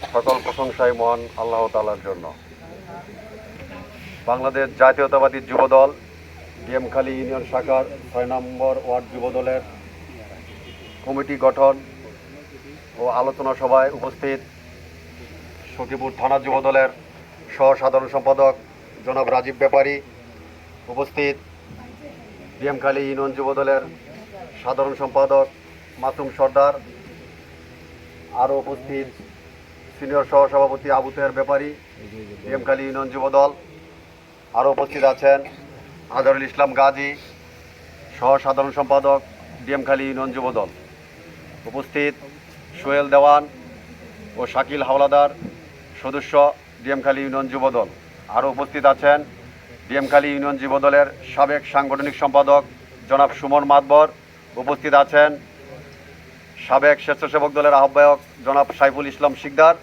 সকল প্রশংসাই মহান আল্লাহ তাআলার জন্য। বাংলাদেশ জাতীয়তাবাদী যুবদল ডিএমখালী ইউনিয়ন শাখার ৬ নম্বর ওয়ার্ড যুবদলের কমিটি গঠন ও আলোচনা সভায় উপস্থিত সখীপুর থানা যুবদলের সহ সাধারণ সম্পাদক জনাব রাজীব ব্যাপারী, উপস্থিত ডিএমখালী ইউনিয়ন যুবদলের সাধারণ সম্পাদক মাসুম সর্দার, আরও উপস্থিত সিনিয়র সহসভাপতি আবু তেহের ব্যাপারী ডিএমখালী ইউনিয়ন যুবদল, আরও উপস্থিত আছেন আজহারুল ইসলাম গাজী, সহ সাধারণ সম্পাদক ডিএমখালী ইউনিয়ন যুবদল, উপস্থিত সোহেল দেওয়ান ও শাকিল হাওলাদার, সদস্য ডিএমখালী ইউনিয়ন যুবদল, আরও উপস্থিত আছেন ডিএমখালী ইউনিয়ন যুবদলের সাবেক সাংগঠনিক সম্পাদক জনাব সুমন মাতবর, উপস্থিত আছেন সাবেক স্বেচ্ছাসেবক দলের আহ্বায়ক জনাব সাইফুল ইসলাম শিকদার,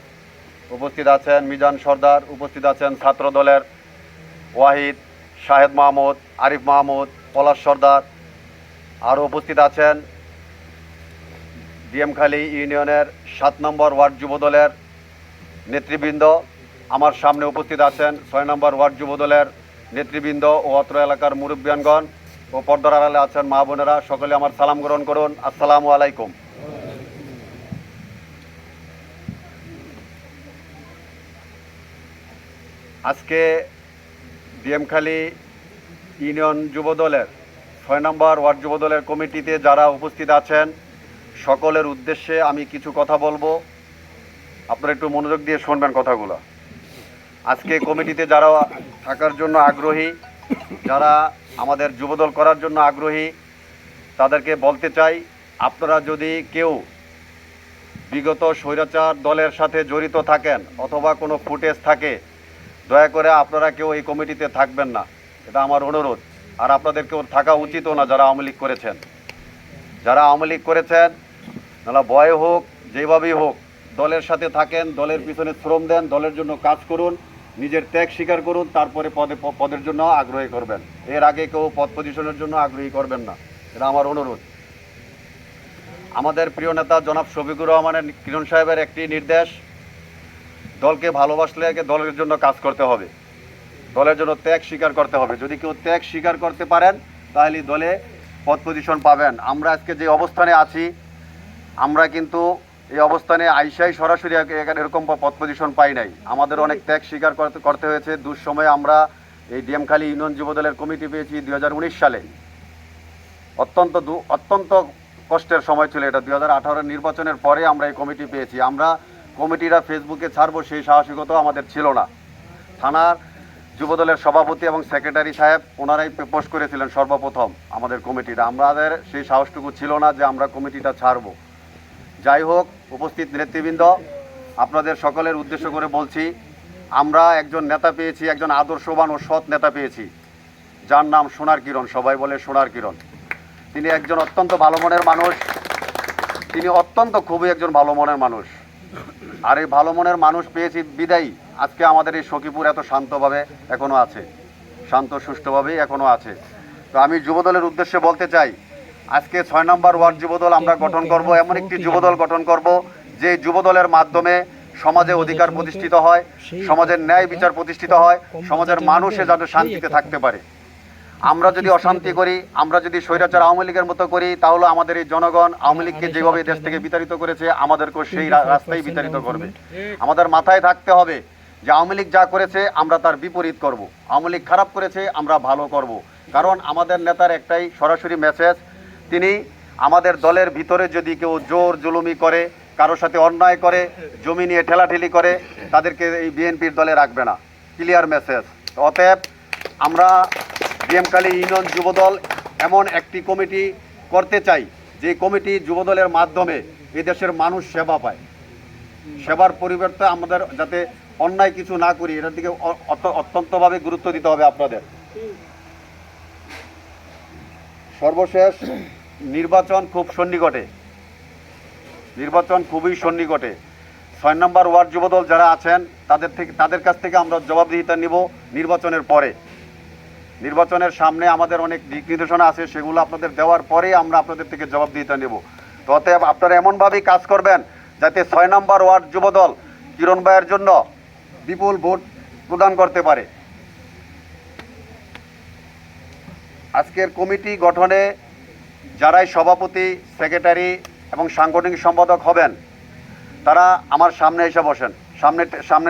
উপস্থিত আছেন মিজান সর্দার, উপস্থিত আছেন ছাত্র দলের ওয়াহিদ, শাহেদ মাহমুদ, আরিফ মাহমুদ, পলাশ সর্দার, আরও উপস্থিত আছেন ডিএমখালী ইউনিয়নের ৭ নম্বর ওয়ার্ড যুবদলের নেতৃবৃন্দ। আমার সামনে উপস্থিত আছেন ৬ নম্বর ওয়ার্ড যুবদলের নেতৃবৃন্দ ও অত্র এলাকার মুরব্বিয়ানগণ ও পর্দার আড়ালে আছেন মা বোনেরা, সকলে আমার সালাম গ্রহণ করুন। আসসালামু আলাইকুম। আজকে ডিএমখালী ইউনিয়ন যুবদলের ৬ নম্বর ওয়ার্ড যুবদলের কমিটিতে যারা উপস্থিত আছেন সকলের উদ্দেশ্যে আমি কিছু কথা বলবো, আপনারা একটু মনোযোগ দিয়ে শুনবেন কথাগুলো। আজকে কমিটিতে যারা থাকার জন্য আগ্রহী, যারা আমাদের যুবদল করার জন্য আগ্রহী, তাদেরকে বলতে চাই, আপনারা যদি কেউ বিগত স্বৈরাচার দলের সাথে জড়িত থাকেন অথবা কোনো ফুটেজ থাকে, দয়া করে আপনারা কেউ এই কমিটিতে থাকবেন না, এটা আমার অনুরোধ। আর আপনাদের কেউ থাকা উচিতও না যারা আওয়ামী লীগ করেছেন। যারা আওয়ামী লীগ করেছেন, নাহলে ভয় হোক যেভাবেই হোক, দলের সাথে থাকেন, দলের পিছনে শ্রম দেন, দলের জন্য কাজ করুন, নিজের ত্যাগ স্বীকার করুন, তারপরে পদের জন্য আগ্রহী করবেন। এর আগে কেউ পদ পজিশনের জন্য আগ্রহী করবেন না, এটা আমার অনুরোধ। আমাদের প্রিয় নেতা জনাব শফিকুর রহমানের কিরণ সাহেবের একটি নির্দেশ, দলকে ভালোবাসলে আগে দলের জন্য কাজ করতে হবে, দলের জন্য ত্যাগ স্বীকার করতে হবে। যদি কেউ ত্যাগ স্বীকার করতে পারেন তাহলে দলে পদ পজিশন পাবেন। আমরা আজকে যে অবস্থানে আছি, আমরা কিন্তু এই অবস্থানে আইসাই সরাসরি এরকম পদ পজিশন পাই নাই, আমাদের অনেক ত্যাগ স্বীকার করতে হয়েছে। দুঃসময়ে আমরা এই ডিএমখালী ইউনিয়ন যুবদলের কমিটি পেয়েছি 2019 সালে। অত্যন্ত কষ্টের সময় ছিল এটা। 2018 নির্বাচনের পরে আমরা এই কমিটি পেয়েছি। আমরা কমিটিরা ফেসবুকে ছাড়বো সেই সাহসিকতাও আমাদের ছিল না। থানার যুবদলের সভাপতি এবং সেক্রেটারি সাহেব ওনারাই পোস্ট করেছিলেন সর্বপ্রথম আমাদের কমিটিটা, আমাদের সেই সাহসটুকু ছিল না যে আমরা কমিটিটা ছাড়বো। যাই হোক, উপস্থিত নেতৃবৃন্দ, আপনাদের সকলের উদ্দেশ্য করে বলছি, আমরা একজন নেতা পেয়েছি, একজন আদর্শবান ও সৎ নেতা পেয়েছি, যার নাম সোনার কিরণ, সবাই বলে সোনার কিরণ। তিনি একজন অত্যন্ত ভালো মনের মানুষ, তিনি খুবই একজন ভালো মনের মানুষ। আর এই ভালো মনের মানুষ পেয়েছি বিদায়ী আজকে আমাদের এই সখীপুর এত শান্তভাবে এখনও আছে, শান্ত সুষ্ঠুভাবেই এখনও আছে। তো আমি যুবদলের উদ্দেশ্যে বলতে চাই, আজকে ৬ নম্বর ওয়ার্ড যুবদল আমরা গঠন করব, এমন একটি যুবদল গঠন করব যে যুবদলের মাধ্যমে সমাজে অধিকার প্রতিষ্ঠিত হয়, সমাজের ন্যায় বিচার প্রতিষ্ঠিত হয়, সমাজের মানুষে যাতে শান্তিতে থাকতে পারে। আমরা যদি অশান্তি করি, আমরা যদি স্বৈরাচার আওয়ামী লীগের মতো করি, তাহলে আমাদের এই জনগণ আওয়ামী লীগকে যেভাবে দেশ থেকে বিতাড়িত করেছে আমাদেরকেও সেই রাস্তায় বিতাড়িত করবে। আমাদের মাথায় থাকতে হবে যে আওয়ামী লীগ যা করেছে আমরা তার বিপরীত করব, আওয়ামী লীগ খারাপ করেছে আমরা ভালো করব। কারণ আমাদের নেতার একটাই সরাসরি মেসেজ, তিনি আমাদের দলের ভিতরে যদি কেউ জোর জুলুমি করে, কারোর সাথে অন্যায় করে, জমি নিয়ে ঠেলাঠেলি করে, তাদেরকে এই বিএনপির দলে রাখবে না, ক্লিয়ার মেসেজ। অতএব আমরা ডিএমখালী ইউনিয়ন যুবদল এমন একটি কমিটি করতে চাই যে কমিটি যুবদলের মাধ্যমে এদেশের মানুষ সেবা পায়। সেবার পরিবর্তে আমাদের যাতে অন্যায় কিছু না করি, এটার দিকে অত্যন্তভাবে গুরুত্ব দিতে হবে আপনাদের। সর্বশেষ, নির্বাচন খুব সন্নিকটে, নির্বাচন খুবই সন্নিকটে। ৬ নম্বর ওয়ার্ড যুবদল যারা আছেন তাদের কাছ থেকে আমরা জবাবদিহিতা নিব নির্বাচনের পরে। নির্বাচনের সামনে আমাদের অনেক দিক নির্দেশনা আছে, সেগুলো আপনাদের দেওয়ার পরেই আমরা আপনাদের থেকে জবাবদিহিতা নেব। তো অতএব আপনারা এমনভাবেই কাজ করবেন যাতে ৬ নম্বর ওয়ার্ড যুবদল কিরণ ভাইয়ের জন্য বিপুল ভোট প্রদান করতে পারে। আজকের কমিটি গঠনে যারাই সভাপতি, সেক্রেটারি এবং সাংগঠনিক সম্পাদক হবেন তারা আমার সামনে এসে বসেন, সামনে